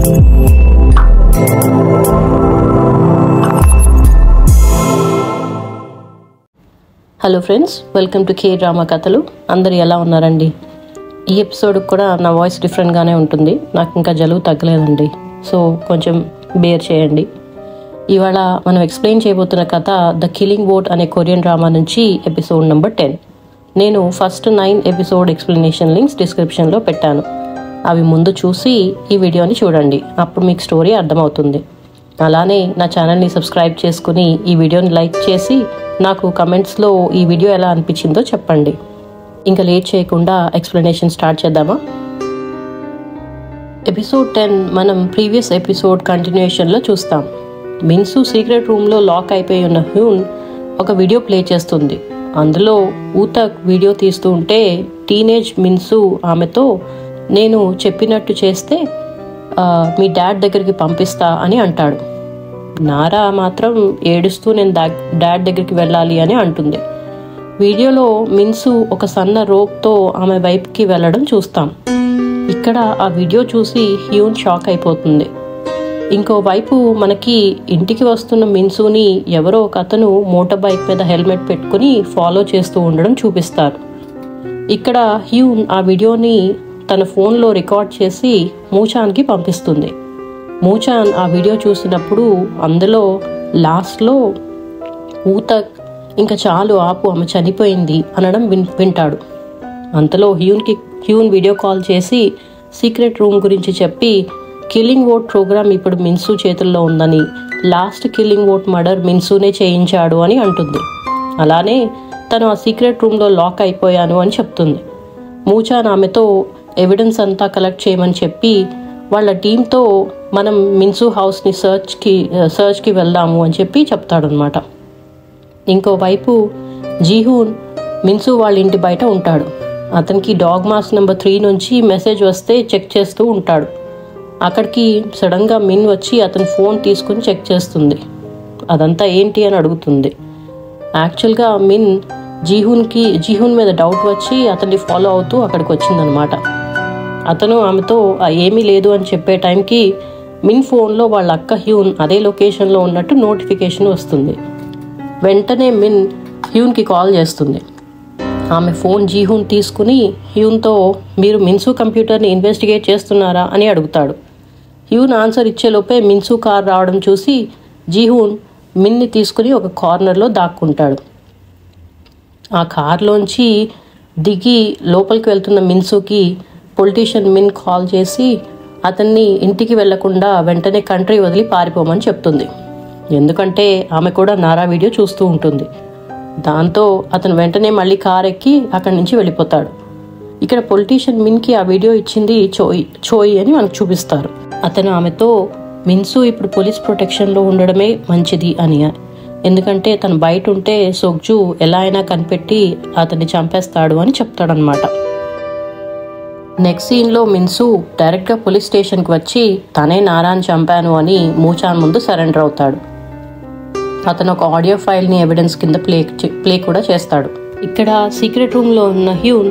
Hello friends, welcome to K drama కథలు. అందరు ఎలా ఉన్నారండి? ఈ ఎపిసోడ్ కూడా నా వాయిస్ డిఫరెంట్గానే ఉంటుంది. నాకు ఇంకా జలుబు తగ్గలేదండి, సో కొంచెం బేర్ చేయండి. ఇవాళ మనం ఎక్స్ప్లెయిన్ చేయబోతున్న కథ ద కిల్లింగ్ బోట్ అనే కొరియన్ డ్రామా నుంచి ఎపిసోడ్ నెంబర్ 10. నేను ఫస్ట్ 9 ఎపిసోడ్ ఎక్స్ప్లెనేషన్ లింక్స్ డిస్క్రిప్షన్లో పెట్టాను. అవి ముందు చూసి ఈ వీడియోని చూడండి, అప్పుడు మీకు స్టోరీ అర్థమవుతుంది. అలానే నా ఛానల్ని సబ్స్క్రైబ్ చేసుకుని ఈ వీడియోని లైక్ చేసి నాకు కమెంట్స్లో ఈ వీడియో ఎలా అనిపించిందో చెప్పండి. ఇంకా లేట్ చేయకుండా ఎక్స్ప్లెనేషన్ స్టార్ట్ చేద్దామా? ఎపిసోడ్ 10 మనం ప్రీవియస్ ఎపిసోడ్ కంటిన్యూషన్లో చూస్తాం. మిన్సు సీక్రెట్ రూమ్లో లాక్ అయిపోయి ఉన్న హ్యూన్ ఒక వీడియో ప్లే చేస్తుంది. అందులో ఊతక్ వీడియో తీస్తూ ఉంటే టీనేజ్ మిన్సు ఆమెతో, నేను చెప్పినట్టు చేస్తే మీ డాడ్ దగ్గరికి పంపిస్తా అని అంటాడు. నారా మాత్రం ఏడుస్తూ నేను డాడ్ దగ్గరికి వెళ్ళాలి అని అంటుంది. వీడియోలో మిన్సు ఒక సన్న రోప్తో ఆమె వైపుకి వెళ్ళడం చూస్తాం. ఇక్కడ ఆ వీడియో చూసి హ్యూన్ షాక్ అయిపోతుంది. ఇంకోవైపు మనకి ఇంటికి వస్తున్న మిన్సుని ఎవరో ఒక అతను మోటార్ బైక్ మీద హెల్మెట్ పెట్టుకుని ఫాలో చేస్తూ ఉండడం చూపిస్తారు. ఇక్కడ హ్యూన్ ఆ వీడియోని తన ఫోన్లో రికార్డ్ చేసి మూచాన్కి పంపిస్తుంది. మూచాన్ ఆ వీడియో చూసినప్పుడు అందులో లాస్ట్లో ఊతక్ ఇంకా చాలు ఆపు, ఆమె చనిపోయింది అనడం వింటాడు. అంతలో హ్యూన్ వీడియో కాల్ చేసి సీక్రెట్ రూమ్ గురించి చెప్పి కిల్లింగ్ ఓట్ ప్రోగ్రామ్ ఇప్పుడు మిన్సు చేతుల్లో ఉందని, లాస్ట్ కిల్లింగ్ ఓట్ మర్డర్ మిన్సునే చేయించాడు అని అంటుంది. అలానే తను ఆ సీక్రెట్ రూమ్లో లాక్ అయిపోయాను అని చెప్తుంది. మూచాన్ ఆమెతో ఎవిడెన్స్ అంతా కలెక్ట్ చేయమని చెప్పి వాళ్ళ టీంతో మనం మిన్సు హౌస్ని సర్చ్కి వెళ్దాము అని చెప్పి చెప్తాడనమాట. ఇంకోవైపు జీహూన్ మిన్సు వాళ్ళ ఇంటి బయట ఉంటాడు. అతనికి డాగ్ మాస్ నెంబర్ 3 నుంచి మెసేజ్ వస్తే చెక్ చేస్తూ ఉంటాడు. అక్కడికి సడన్గా మిన్ వచ్చి అతని ఫోన్ తీసుకుని చెక్ చేస్తుంది. అదంతా ఏంటి అని అడుగుతుంది. యాక్చువల్గా మిన్ జీహూన్ మీద డౌట్ వచ్చి అతన్ని ఫాలో అవుతూ అక్కడికి వచ్చిందనమాట. అతను ఆమెతో ఏమీ లేదు అని చెప్పే టైంకి మిన్ ఫోన్లో వాళ్ళ అక్క హ్యూన్ అదే లొకేషన్లో ఉన్నట్టు నోటిఫికేషన్ వస్తుంది. వెంటనే మిన్ హ్యూన్కి కాల్ చేస్తుంది. ఆమె ఫోన్ జీహూన్ తీసుకుని హ్యూన్తో, మీరు మిన్సు కంప్యూటర్ని ఇన్వెస్టిగేట్ చేస్తున్నారా అని అడుగుతాడు. హ్యూన్ ఆన్సర్ ఇచ్చేలోపే మిన్సు కార్ రావడం చూసి జీహూన్ మిన్ని తీసుకుని ఒక కార్నర్లో దాక్కుంటాడు. ఆ కార్లోంచి దిగి లోపలికి వెళ్తున్న మిన్సుకి పొలిటీషియన్ మిన్ కాల్ చేసి అతన్ని ఇంటికి వెళ్లకుండా వెంటనే కంట్రీ వదిలి పారిపోమని చెప్తుంది. ఎందుకంటే ఆమె కూడా నారా వీడియో చూస్తూ ఉంటుంది. దాంతో అతను వెంటనే మళ్ళీ కార్ ఎక్కి అక్కడి నుంచి వెళ్ళిపోతాడు. ఇక్కడ పొలిటీషియన్ మిన్కి ఆ వీడియో ఇచ్చింది చోయి అని మనకు చూపిస్తారు. అతను ఆమెతో మిన్సు ఇప్పుడు పోలీస్ ప్రొటెక్షన్లో ఉండడమే మంచిది అని, ఎందుకంటే తను బయట ఉంటే సోగ్జు ఎలా అయినా కనిపెట్టి అతన్ని చంపేస్తాడు అని చెప్తాడనమాట. నెక్స్ట్ సీన్లో మిన్సు డైరెక్ట్గా పోలీస్ స్టేషన్కి వచ్చి తనే నారాని చంపాను అని మూచాన్ ముందు సరెండర్ అవుతాడు. అతను ఒక ఆడియో ఫైల్ని ఎవిడెన్స్ కింద ప్లే కూడా చేస్తాడు. ఇక్కడ సీక్రెట్ రూమ్లో ఉన్న హ్యూన్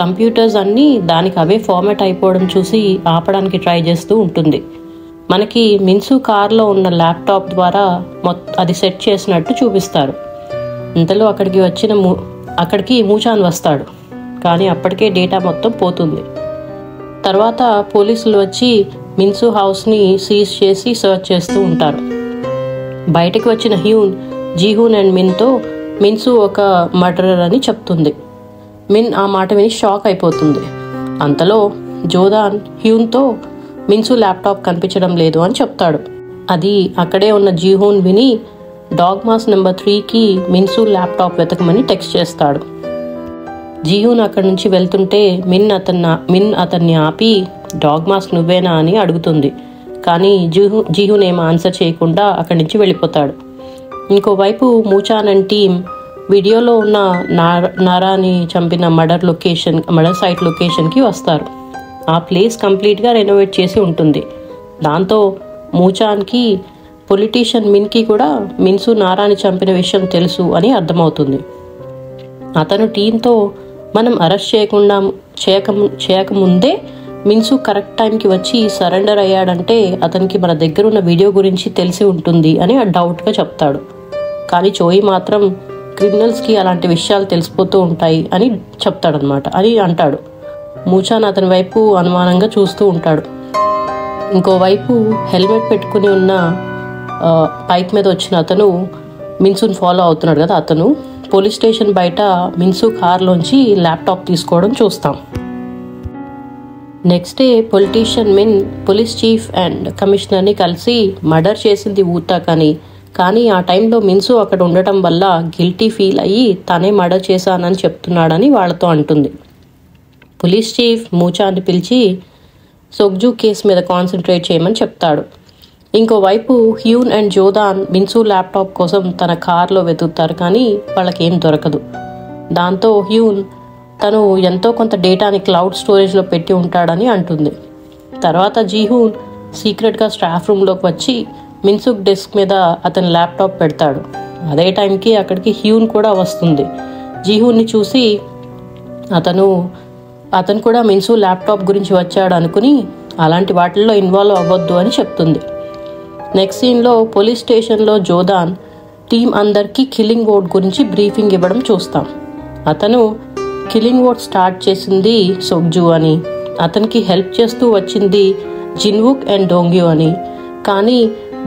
కంప్యూటర్స్ అన్నీ దానికి అవే ఫార్మాట్ అయిపోవడం చూసి ఆపడానికి ట్రై చేస్తూ ఉంటుంది. మనకి మిన్సు కార్లో ఉన్న ల్యాప్టాప్ ద్వారా అది సెట్ చేసినట్టు చూపిస్తారు. ఇంతలో అక్కడికి మూచాన్ వస్తాడు, కానీ అప్పటికే డేటా మొత్తం పోతుంది. తర్వాత పోలీసులు వచ్చి మిన్సు హౌస్ని సీజ్ చేసి సర్చ్ చేస్తూ ఉంటారు. బయటకు వచ్చిన హ్యూన్ జీహూన్ అండ్ మిన్తో మిన్సు ఒక మర్డరర్ అని చెప్తుంది. మిన్ ఆ మాట విని షాక్ అయిపోతుంది. అంతలో జోదాన్ హ్యూన్తో మిన్సు ల్యాప్టాప్ కనిపించడం లేదు అని చెప్తాడు. అది అక్కడే ఉన్న జీహూన్ విని డాగ్ మాస్ నెంబర్ 3కి మిన్సు ల్యాప్టాప్ వెతకమని టెక్స్ట్ చేస్తాడు. జీహూన్ అక్కడి నుంచి వెళ్తుంటే మిన్ అతన్ని ఆపి డాగ్ మాస్క్ నువ్వేనా అని అడుగుతుంది. కానీ జీహూన్ ఏం ఆన్సర్ చేయకుండా అక్కడి నుంచి వెళ్ళిపోతాడు. ఇంకోవైపు మూచాన్ అండ్ టీమ్ వీడియోలో ఉన్న నారాని చంపిన మర్డర్ సైట్ లొకేషన్కి వస్తారు. ఆ ప్లేస్ కంప్లీట్గా రెనోవేట్ చేసి ఉంటుంది. దాంతో మూచాన్కి పొలిటీషియన్ మిన్కి కూడా మిన్సు నారాని చంపిన విషయం తెలుసు అని అర్థమవుతుంది. అతను టీంతో మనం అరెస్ట్ చేయకముందే మిన్సు కరెక్ట్ టైంకి వచ్చి సరెండర్ అయ్యాడంటే అతనికి మన దగ్గర ఉన్న వీడియో గురించి తెలిసి ఉంటుంది అని డౌట్గా చెప్తాడు. కానీ చోయి మాత్రం క్రిమినల్స్కి అలాంటి విషయాలు తెలిసిపోతూ ఉంటాయి అని చెప్తాడనమాట అని అంటాడు. మూచాన్ అతని వైపు అనుమానంగా చూస్తూ ఉంటాడు. ఇంకోవైపు హెల్మెట్ పెట్టుకుని ఉన్న బైక్ మీద వచ్చిన అతను మిన్సుని ఫాలో అవుతున్నాడు కదా, అతను పోలీస్ స్టేషన్ బయట మిన్సు కార్లోంచి ల్యాప్టాప్ తీసుకోవడం చూస్తాం. నెక్స్ట్ డే పొలిటీషియన్ మిన్ పోలీస్ చీఫ్ అండ్ కమిషనర్ని కలిసి మర్డర్ చేసింది ఊతాక్ అని, కానీ ఆ టైంలో మిన్సు అక్కడ ఉండటం వల్ల గిల్టీ ఫీల్ అయ్యి తనే మర్డర్ చేశానని చెప్తున్నాడని వాళ్ళతో అంటుంది. పోలీస్ చీఫ్ మూచాన్ని పిలిచి సోగ్జు కేసు మీద కాన్సన్ట్రేట్ చేయమని చెప్తాడు. ఇంకోవైపు హ్యూన్ అండ్ జోదాన్ మిన్సు ల్యాప్టాప్ కోసం తన కార్లో వెతుకుతారు, కానీ వాళ్ళకి ఏం దొరకదు. దాంతో హ్యూన్ తను ఎంతో కొంత డేటాని క్లౌడ్ స్టోరేజ్లో పెట్టి ఉంటాడని అంటుంది. తర్వాత జీహూన్ సీక్రెట్గా స్టాఫ్ రూమ్లోకి వచ్చి మిన్సుక్ డెస్క్ మీద అతని ల్యాప్టాప్ పెడతాడు. అదే టైంకి అక్కడికి హ్యూన్ కూడా వస్తుంది. జీహూన్ని చూసి అతను కూడా మిన్సు ల్యాప్టాప్ గురించి వచ్చాడు అనుకుని అలాంటి వాటిల్లో ఇన్వాల్వ్ అవ్వద్దు అని చెప్తుంది. నెక్స్ట్ సీన్లో పోలీస్ స్టేషన్లో జోదాన్ టీం అందరికీ కిల్లింగ్ వోట్ గురించి బ్రీఫింగ్ ఇవ్వడం చూస్తాం. అతను కిల్లింగ్ వోట్ స్టార్ట్ చేసింది సోగ్జు అని, అతనికి హెల్ప్ చేస్తూ వచ్చింది జిన్వుక్ అండ్ డోంగ్యూ అని, కానీ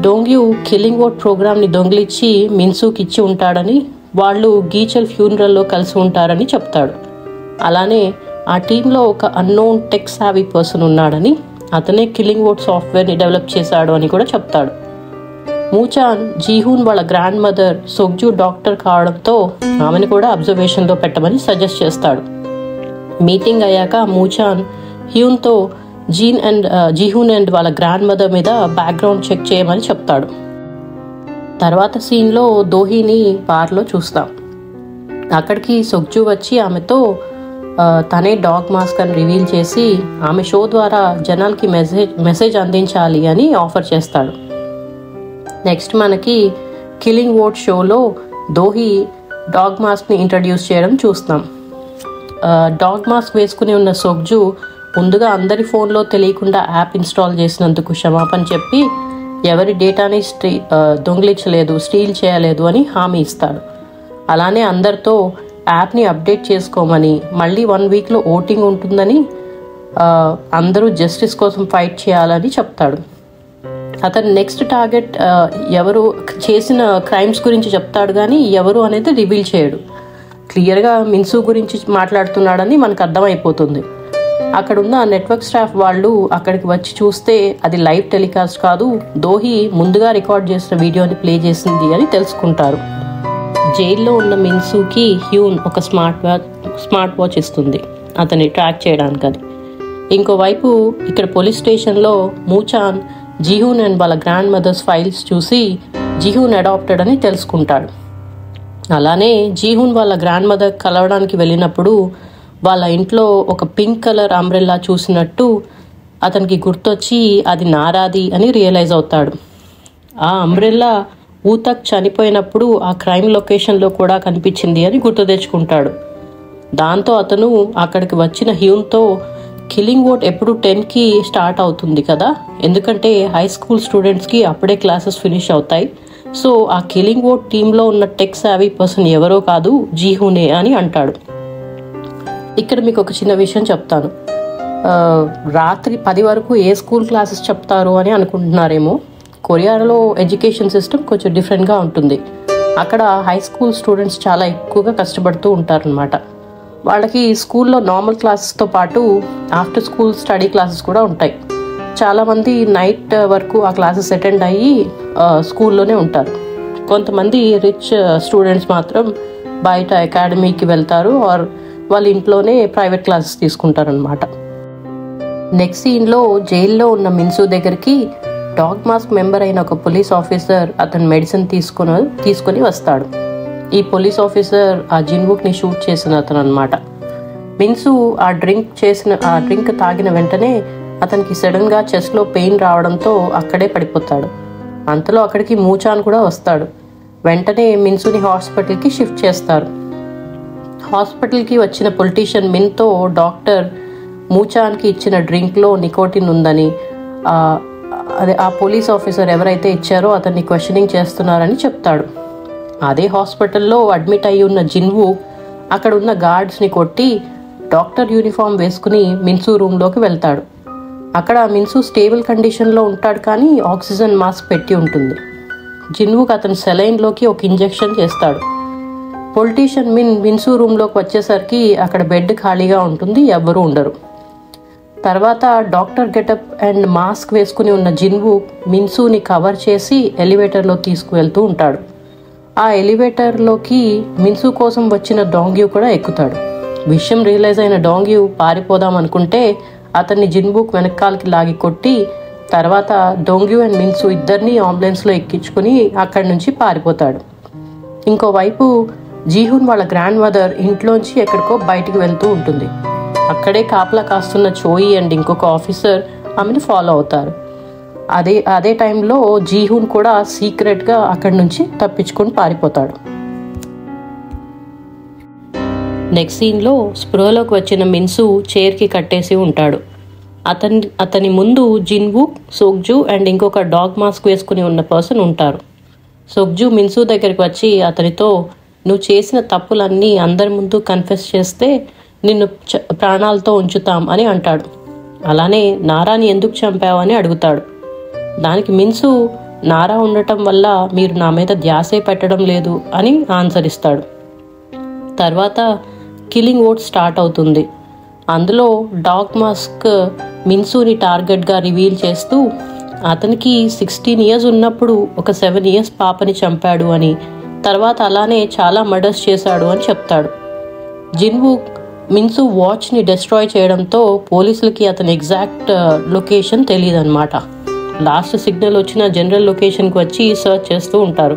డోంగ్యూ కిల్లింగ్ వోట్ ప్రోగ్రామ్ని దొంగిలిచ్చి మిన్సుకి ఇచ్చి ఉంటాడని, వాళ్ళు గీచల్ ఫ్యూనరల్లో కలిసి ఉంటారని చెప్తాడు. అలానే ఆ టీంలో ఒక అన్నోన్ టెక్ సావీ పర్సన్ ఉన్నాడని, అతనే కిల్లింగ్ వోట్ సాఫ్ట్వేర్ని డెవలప్ చేశాడు అని కూడా చెప్తాడు. మూచాన్ జీహూన్ వాళ్ళ గ్రాండ్ మదర్ సోగ్జు డాక్టర్ కావడంతో ఆమెను కూడా అబ్జర్వేషన్లో పెట్టమని సజెస్ట్ చేస్తాడు. మీటింగ్ అయ్యాక మూచాన్ హ్యూన్తో జీహూన్ అండ్ వాళ్ళ గ్రాండ్ మదర్ మీద బ్యాక్గ్రౌండ్ చెక్ చేయమని చెప్తాడు. తర్వాత సీన్లో దోహీని బార్లో చూస్తాం. అక్కడికి సోగ్జు వచ్చి ఆమెతో తనే డాగ్ మాస్క్ అని రివీల్ చేసి ఆమె షో ద్వారా జనాలకి మెసేజ్ అందించాలి అని ఆఫర్ చేస్తాడు. నెక్స్ట్ మనకి కిల్లింగ్ వోట్ షోలో దోహి డాగ్ మాస్క్ని ఇంట్రడ్యూస్ చేయడం చూస్తాం. డాగ్ మాస్క్ వేసుకుని ఉన్న సోగ్జు ముందుగా అందరి ఫోన్లో తెలియకుండా యాప్ ఇన్స్టాల్ చేసినందుకు క్షమాపణ చెప్పి ఎవరి డేటాని దొంగిలించలేదు, స్టీల్ చేయలేదు అని హామీ ఇస్తాడు. అలానే అందరితో యాప్ని అప్డేట్ చేసుకోమని, మళ్ళీ 1 వీక్లో ఓటింగ్ ఉంటుందని, అందరూ జస్టిస్ కోసం ఫైట్ చేయాలని చెప్తాడు. అతను నెక్స్ట్ టార్గెట్ ఎవరు చేసిన క్రైమ్స్ గురించి చెప్తాడు, కానీ ఎవరు అనేది రివీల్ చేయడు. క్లియర్గా మిన్సు గురించి మాట్లాడుతున్నాడని మనకు అర్థమైపోతుంది. అక్కడున్న నెట్వర్క్ స్టాఫ్ వాళ్ళు అక్కడికి వచ్చి చూస్తే అది లైవ్ టెలికాస్ట్ కాదు, దోహి ముందుగా రికార్డ్ చేసిన వీడియోని ప్లే చేసింది అని తెలుసుకుంటారు. జైల్లో ఉన్న మిన్సుకి హ్యూన్ ఒక స్మార్ట్ వాచ్ ఇస్తుంది అతన్ని ట్రాక్ చేయడానికి. అది ఇంకోవైపు ఇక్కడ పోలీస్ స్టేషన్లో మూచాన్ జీహూన్ అండ్ వాళ్ళ గ్రాండ్ మదర్స్ ఫైల్స్ చూసి జీహూన్ అడాప్టెడ్ అని తెలుసుకుంటాడు. అలానే జీహూన్ వాళ్ళ గ్రాండ్ మదర్ కలవడానికి వెళ్ళినప్పుడు వాళ్ళ ఇంట్లో ఒక పింక్ కలర్ అంబ్రెల్లా చూసినట్టు అతనికి గుర్తొచ్చి అది నారాది అని రియలైజ్ అవుతాడు. ఆ అంబ్రెల్లా ఊతాక్ చనిపోయినప్పుడు ఆ క్రైమ్ లొకేషన్లో కూడా కనిపించింది అని గుర్తు తెచ్చుకుంటాడు. దాంతో అతను అక్కడికి వచ్చిన హ్యూన్తో కిల్లింగ్ వోట్ ఎప్పుడు 10కి స్టార్ట్ అవుతుంది కదా, ఎందుకంటే హై స్కూల్ స్టూడెంట్స్కి అప్పుడే క్లాసెస్ ఫినిష్ అవుతాయి, సో ఆ కిల్లింగ్ వోట్ టీంలో ఉన్న టెక్ సావీ పర్సన్ ఎవరో కాదు జీహూనే అని అంటాడు. ఇక్కడ మీకు ఒక చిన్న విషయం చెప్తాను. రాత్రి 10 వరకు ఏ స్కూల్ క్లాసెస్ చెప్తారు అని అనుకుంటున్నారేమో. కొరియాలో ఎడ్యుకేషన్ సిస్టమ్ కొంచెం డిఫరెంట్గా ఉంటుంది. అక్కడ హై స్కూల్ స్టూడెంట్స్ చాలా ఎక్కువగా కష్టపడుతూ ఉంటారనమాట. వాళ్ళకి స్కూల్లో నార్మల్ క్లాసెస్తో పాటు ఆఫ్టర్ స్కూల్ స్టడీ క్లాసెస్ కూడా ఉంటాయి. చాలామంది నైట్ వరకు ఆ క్లాసెస్ అటెండ్ అయ్యి స్కూల్లోనే ఉంటారు. కొంతమంది రిచ్ స్టూడెంట్స్ మాత్రం బయట అకాడమీకి వెళ్తారు ఆర్ వాళ్ళ ఇంట్లోనే ప్రైవేట్ క్లాసెస్ తీసుకుంటారనమాట. నెక్స్ట్ సీన్లో జైల్లో ఉన్న మిన్సు దగ్గరికి డాగ్ మాస్క్ మెంబర్ అయిన ఒక పోలీస్ ఆఫీసర్ అతని మెడిసిన్ తీసుకొని వస్తాడు. ఈ పోలీస్ ఆఫీసర్ ఆ జిన్వుక్ని షూట్ చేసిన అతను అనమాట. మిన్సు ఆ డ్రింక్ తాగిన వెంటనే అతనికి సడన్గా చెస్ట్లో పెయిన్ రావడంతో అక్కడే పడిపోతాడు. అంతలో అక్కడికి మూచాన్ కూడా వస్తాడు. వెంటనే మిన్సుని హాస్పిటల్కి షిఫ్ట్ చేస్తారు. హాస్పిటల్కి వచ్చిన పొలిటీషియన్ మిన్తో డాక్టర్ మూచాన్కి ఇచ్చిన డ్రింక్లో నికోటిన్ ఉందని అదే ఆ పోలీస్ ఆఫీసర్ ఎవరైతే ఇచ్చారో అతన్ని క్వశ్చనింగ్ చేస్తున్నారని చెప్తాడు. అదే హాస్పిటల్లో అడ్మిట్ అయి ఉన్న జిన్వు అక్కడ ఉన్న గార్డ్స్ని కొట్టి డాక్టర్ యూనిఫామ్ వేసుకుని మిన్సు రూమ్లోకి వెళ్తాడు. అక్కడ మిన్సు స్టేబుల్ కండిషన్లో ఉంటాడు, కానీ ఆక్సిజన్ మాస్క్ పెట్టి ఉంటుంది. జిన్వుకి అతను సెలైన్లోకి ఒక ఇంజెక్షన్ చేస్తాడు. పొలిటీషియన్ మిన్సు రూమ్లోకి వచ్చేసరికి అక్కడ బెడ్ ఖాళీగా ఉంటుంది, ఎవ్వరూ ఉండరు. తర్వాత డాక్టర్ గెటప్ అండ్ మాస్క్ వేసుకుని ఉన్న జిన్వు మిన్సుని కవర్ చేసి ఎలివేటర్లో తీసుకువెళ్తూ ఉంటాడు. ఆ ఎలివేటర్లోకి మిన్సు కోసం వచ్చిన డోంగ్యూ కూడా ఎక్కుతాడు. విషయం రియలైజ్ అయిన డోంగ్యూ పారిపోదాం అనుకుంటే అతన్ని జిన్వుక్ వెనకాలకి లాగి కొట్టి తర్వాత డోంగ్యూ అండ్ మిన్సు ఇద్దరిని అంబులెన్స్లో ఎక్కించుకుని అక్కడి నుంచి పారిపోతాడు. ఇంకోవైపు జీహున్ వాళ్ళ గ్రాండ్ మదర్ ఇంట్లోంచి ఎక్కడికో బయటికి వెళ్తూ ఉంటుంది. అక్కడే కాపలా కాస్తున్న చోయి అండ్ ఇంకొక ఆఫీసర్ ఆమెను ఫాలో అవుతారు. అదే టైంలో జీహున్ కూడా సీక్రెట్గా అక్కడి నుంచి తప్పించుకొని పారిపోతాడు. నెక్స్ట్ సీన్లో స్పృహలోకి వచ్చిన మిన్సు చైర్కి కట్టేసి ఉంటాడు. అతని ముందు జిన్వు, సోగ్జు అండ్ ఇంకొక డాగ్ మాస్క్ వేసుకుని ఉన్న పర్సన్ ఉంటారు. సోగ్జు మిన్సు దగ్గరికి వచ్చి అతనితో, నువ్వు చేసిన తప్పులన్నీ అందరి ముందు కన్ఫెస్ చేస్తే నిన్ను ప్రాణాలతో ఉంచుతాం అని అంటాడు. అలానే నారాని ఎందుకు చంపావని అడుగుతాడు. దానికి మిన్సు, నారా ఉండటం వల్ల మీరు నా మీద ధ్యాసే పెట్టడం లేదు అని ఆన్సర్ ఇస్తాడు. తర్వాత కిల్లింగ్ ఓట్ స్టార్ట్ అవుతుంది. అందులో డాగ్ మాస్క్ మిన్సుని టార్గెట్గా రివీల్ చేస్తూ అతనికి 16 years ఉన్నప్పుడు ఒక 7 years పాపని చంపాడు అని, తర్వాత అలానే చాలా మర్డర్స్ చేశాడు అని చెప్తాడు. జిన్వు మిన్సు వాచ్ని డిస్ట్రాయ్ చేయడంతో పోలీసులకి అతని ఎగ్జాక్ట్ లొకేషన్ తెలియదన్నమాట. లాస్ట్ సిగ్నల్ వచ్చిన జనరల్ లొకేషన్కి వచ్చి సర్చ్ చేస్తూ ఉంటారు.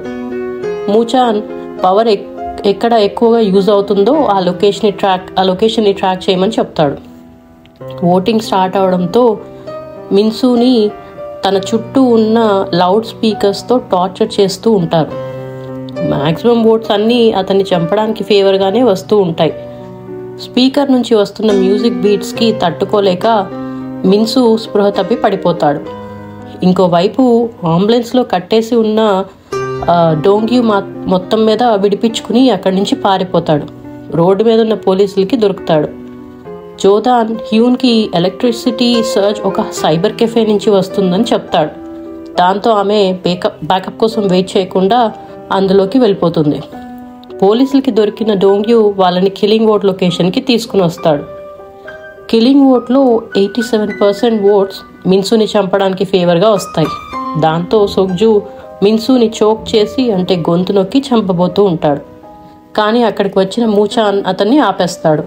మూచాన్ పవర్ ఎక్కడ ఎక్కువగా యూజ్ అవుతుందో ఆ లొకేషన్ని ట్రాక్ చేయమని చెప్తాడు. ఓటింగ్ స్టార్ట్ అవడంతో మిన్సుని తన చుట్టూ ఉన్న లౌడ్ స్పీకర్స్తో టార్చర్ చేస్తూ ఉంటారు. మ్యాక్సిమం ఓట్స్ అన్నీ అతన్ని చంపడానికి ఫేవర్గానే వస్తూ ఉంటాయి. స్పీకర్ నుంచి వస్తున్న మ్యూజిక్ బీట్స్కి తట్టుకోలేక మిన్సు స్పృహ తప్పి పడిపోతాడు. ఇంకోవైపు అంబులెన్స్లో కట్టేసి ఉన్న డోంగ్యూ మొత్తం మీద విడిపించుకుని అక్కడి నుంచి పారిపోతాడు. రోడ్డు మీద ఉన్న పోలీసులకి దొరుకుతాడు. జోదాన్ హ్యూన్కి ఎలక్ట్రిసిటీ సర్చ్ ఒక సైబర్ కెఫే నుంచి వస్తుందని చెప్తాడు. దాంతో ఆమె బ్యాకప్ కోసం వెయిట్ చేయకుండా అందులోకి వెళ్ళిపోతుంది. పోలీసులకి దొరికిన డోంగ్యూ వాళ్ళని కిల్లింగ్ ఓట్ లొకేషన్కి తీసుకుని వస్తాడు. కిల్లింగ్ ఓట్లో 87% ఓట్స్ మిన్సుని చంపడానికి ఫేవర్గా వస్తాయి. దాంతో సోగ్జు మిన్సుని చోక్ చేసి అంటే గొంతు నొక్కి చంపబోతూ ఉంటాడు. కానీ అక్కడికి వచ్చిన మూచాన్ అతన్ని ఆపేస్తాడు.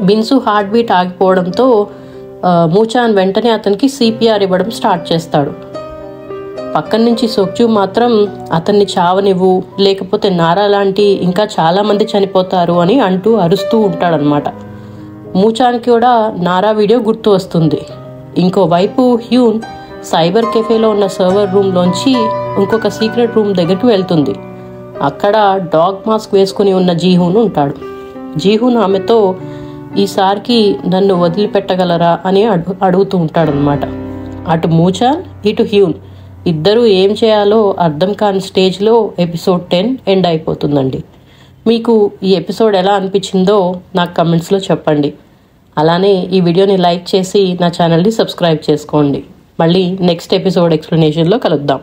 మిన్సు హార్ట్ బీట్ ఆగిపోవడంతో మూచాన్ వెంటనే అతనికి CPR ఇవ్వడం స్టార్ట్ చేస్తాడు. పక్కన నుంచి సోగ్జు మాత్రం అతన్ని చావనివ్వు, లేకపోతే నారా లాంటి ఇంకా చాలామంది చనిపోతారు అని అంటూ అరుస్తూ ఉంటాడనమాట. మూచాన్కి కూడా నారా వీడియో గుర్తు వస్తుంది. ఇంకోవైపు హ్యూన్ సైబర్ కెఫేలో ఉన్న సర్వర్ రూమ్లోంచి ఇంకొక సీక్రెట్ రూమ్ దగ్గరికి వెళ్తుంది. అక్కడ డాగ్ మాస్క్ వేసుకుని ఉన్న జీహూన్ ఉంటాడు. జీహూన్ ఆమెతో ఈసారికి నన్ను వదిలిపెట్టగలరా అని అడుగుతూ ఉంటాడనమాట. అటు మూచాన్ ఇటు హ్యూన్ ఇద్దరూ ఏం చేయాలో అర్థం కాని స్టేజ్లో ఎపిసోడ్ 10 ఎండ్ అయిపోతుందండి. మీకు ఈ ఎపిసోడ్ ఎలా అనిపించిందో నాకు కమెంట్స్లో చెప్పండి. అలానే ఈ వీడియోని లైక్ చేసి నా ఛానల్ని సబ్స్క్రైబ్ చేసుకోండి. మళ్ళీ నెక్స్ట్ ఎపిసోడ్ ఎక్స్ప్లెనేషన్లో కలుద్దాం.